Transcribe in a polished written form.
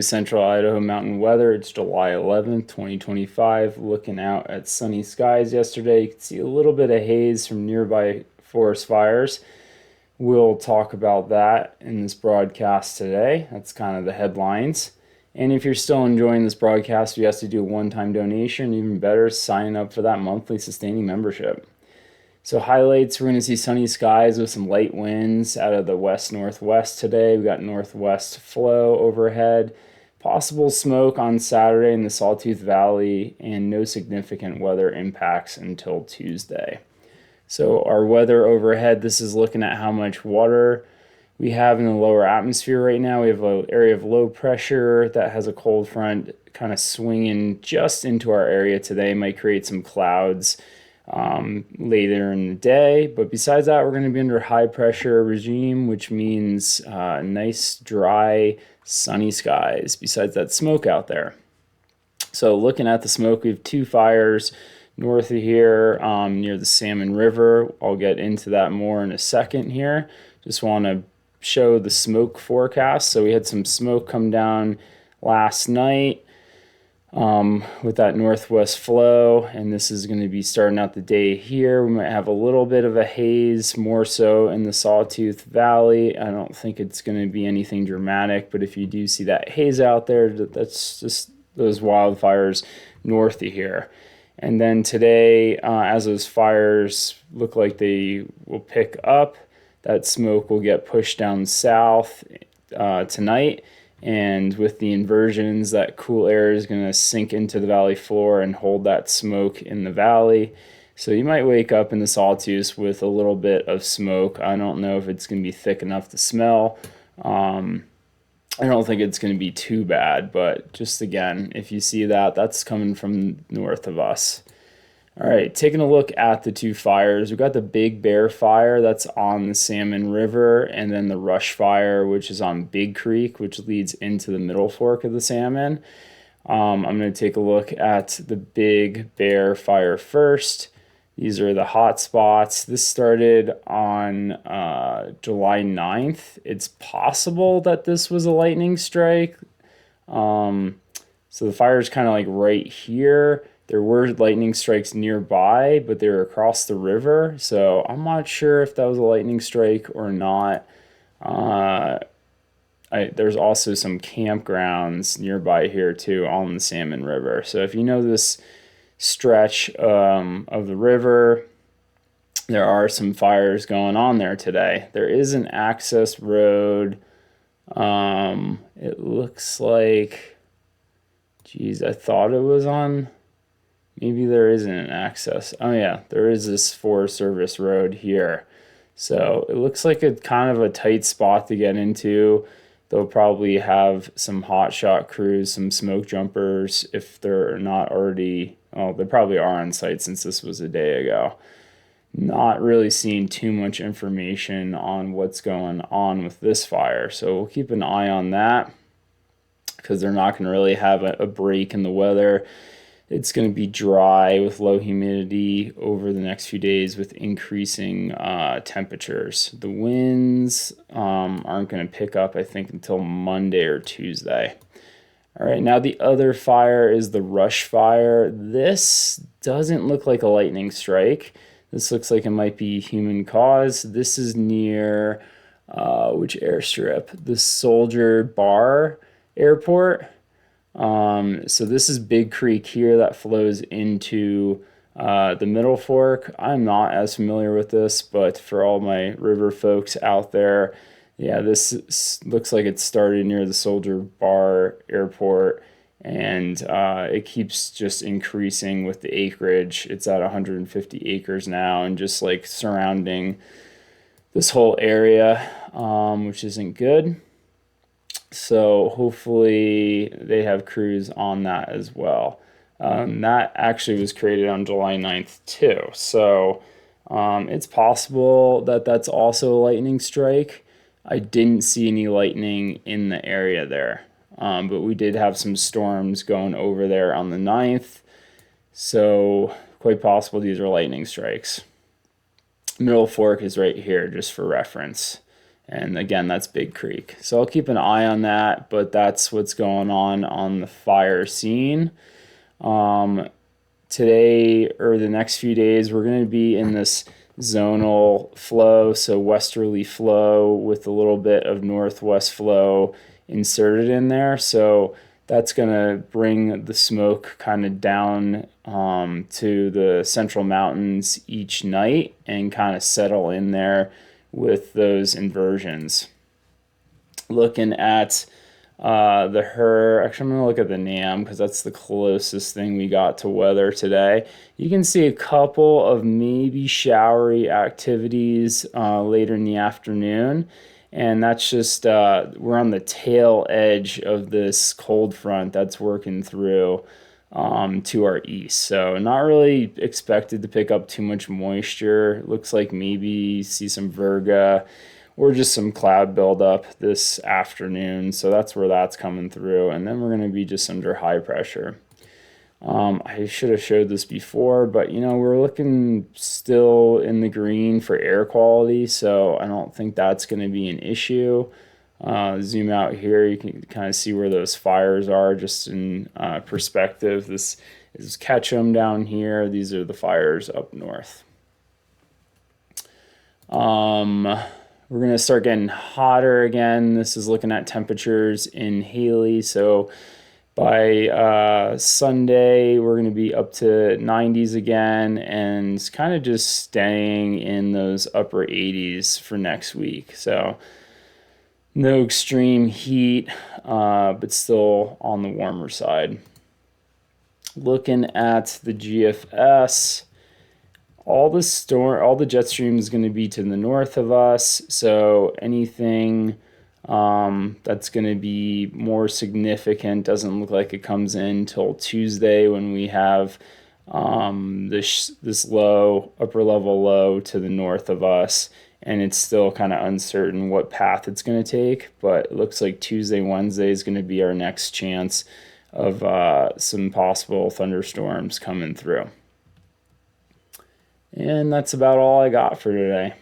Central Idaho mountain weather. It's July 11th, 2025. Looking out at sunny skies yesterday, you can see a little bit of haze from nearby forest fires. We'll talk about that in this broadcast today. That's kind of the headlines. And if you're still enjoying this broadcast, we ask you to do a one-time donation. Even better, sign up for that monthly sustaining membership. So highlights, we're going to see sunny skies with some light winds out of the west-northwest today. We got northwest flow overhead. Possible smoke on Saturday in the Sawtooth Valley, and no significant weather impacts until Tuesday. So our weather overhead, this is looking at how much water we have in the lower atmosphere right now. We have an area of low pressure that has a cold front kind of swinging just into our area today. Might create some clouds later in the day. But besides that, we're going to be under high pressure regime, which means nice, dry, sunny skies besides that smoke out there. So looking at the smoke, we have two fires north of here near the Salmon River. I'll get into that more in a second here. Just want to show the smoke forecast. So we had some smoke come down last night with that northwest flow, and this is going to be starting out the day here. We might have a little bit of a haze, more so in the Sawtooth Valley. I don't think it's going to be anything dramatic, but if you do see that haze out there, that's just those wildfires north of here. And then today, as those fires look like they will pick up, that smoke will get pushed down south tonight. And with the inversions, that cool air is going to sink into the valley floor and hold that smoke in the valley. So you might wake up in the Sawtooth with a little bit of smoke. I don't know if it's going to be thick enough to smell. I don't think it's going to be too bad, but just again, if you see that, that's coming from north of us. All right, taking a look at the two fires. We've got the Big Bear fire that's on the Salmon River, and then the Rush fire, which is on Big Creek, which leads into the middle fork of the Salmon. I'm going to take a look at the Big Bear fire first. These are the hot spots. This started on July 9th. It's possible that this was a lightning strike. So the fire is kind of like right here. There were lightning strikes nearby, but they were across the river. So I'm not sure if that was a lightning strike or not. There's also some campgrounds nearby here too on the Salmon River. So if you know this stretch of the river, there are some fires going on there today. There is an access road. It looks like, geez, I thought it was on, maybe there isn't an access. Oh yeah, there is this Forest Service road here. So it looks like a kind of a tight spot to get into. They'll probably have some hotshot crews, some smoke jumpers if they're not already, well, they probably are on site since this was a day ago. Not really seeing too much information on what's going on with this fire. So we'll keep an eye on that because they're not going to really have a break in the weather. It's going to be dry with low humidity over the next few days with increasing temperatures. The winds aren't going to pick up, I think, until Monday or Tuesday. All right, now the other fire is the Rush fire. This doesn't look like a lightning strike. This looks like it might be human caused. This is near, which airstrip? The Soldier Bar Airport. So this is Big Creek here that flows into the Middle Fork. I'm not as familiar with this, but for all my river folks out there, yeah, this looks like it started near the Soldier Bar Airport, and it keeps just increasing with the acreage. It's at 150 acres now, and just like surrounding this whole area, which isn't good. So hopefully they have crews on that as well. That actually was created on July 9th too. So it's possible that that's also a lightning strike. I didn't see any lightning in the area there. But we did have some storms going over there on the 9th. So quite possible these are lightning strikes. Middle Fork is right here just for reference. And again, that's Big Creek. So I'll keep an eye on that, but that's what's going on the fire scene. Today or the next few days, we're going to be in this zonal flow, so westerly flow with a little bit of northwest flow inserted in there. So that's going to bring the smoke kind of down to the central mountains each night and kind of settle in there with those inversions. Looking at actually I'm going to look at the NAM because that's the closest thing we got to weather today. You can see a couple of maybe showery activities later in the afternoon, and that's just we're on the tail edge of this cold front that's working through to our east. So not really expected to pick up too much moisture. Looks like maybe see some virga or just some cloud buildup this afternoon. So that's where that's coming through. And then we're going to be just under high pressure. I should have showed this before, but we're looking still in the green for air quality, so I don't think that's going to be an issue. Zoom out here, you can kind of see where those fires are just in perspective. This is Ketchum down here. These are the fires up north. We're going to start getting hotter again. This is looking at temperatures in Haley, so by Sunday, we're going to be up to 90s again and kind of just staying in those upper 80s for next week. So no extreme heat, but still on the warmer side. Looking at the GFS, all the jet stream is going to be to the north of us. So anything that's going to be more significant doesn't look like it comes in till Tuesday when we have this low, upper level low to the north of us, and it's still kind of uncertain what path it's going to take, but it looks like Tuesday, Wednesday is going to be our next chance of some possible thunderstorms coming through. And that's about all I got for today.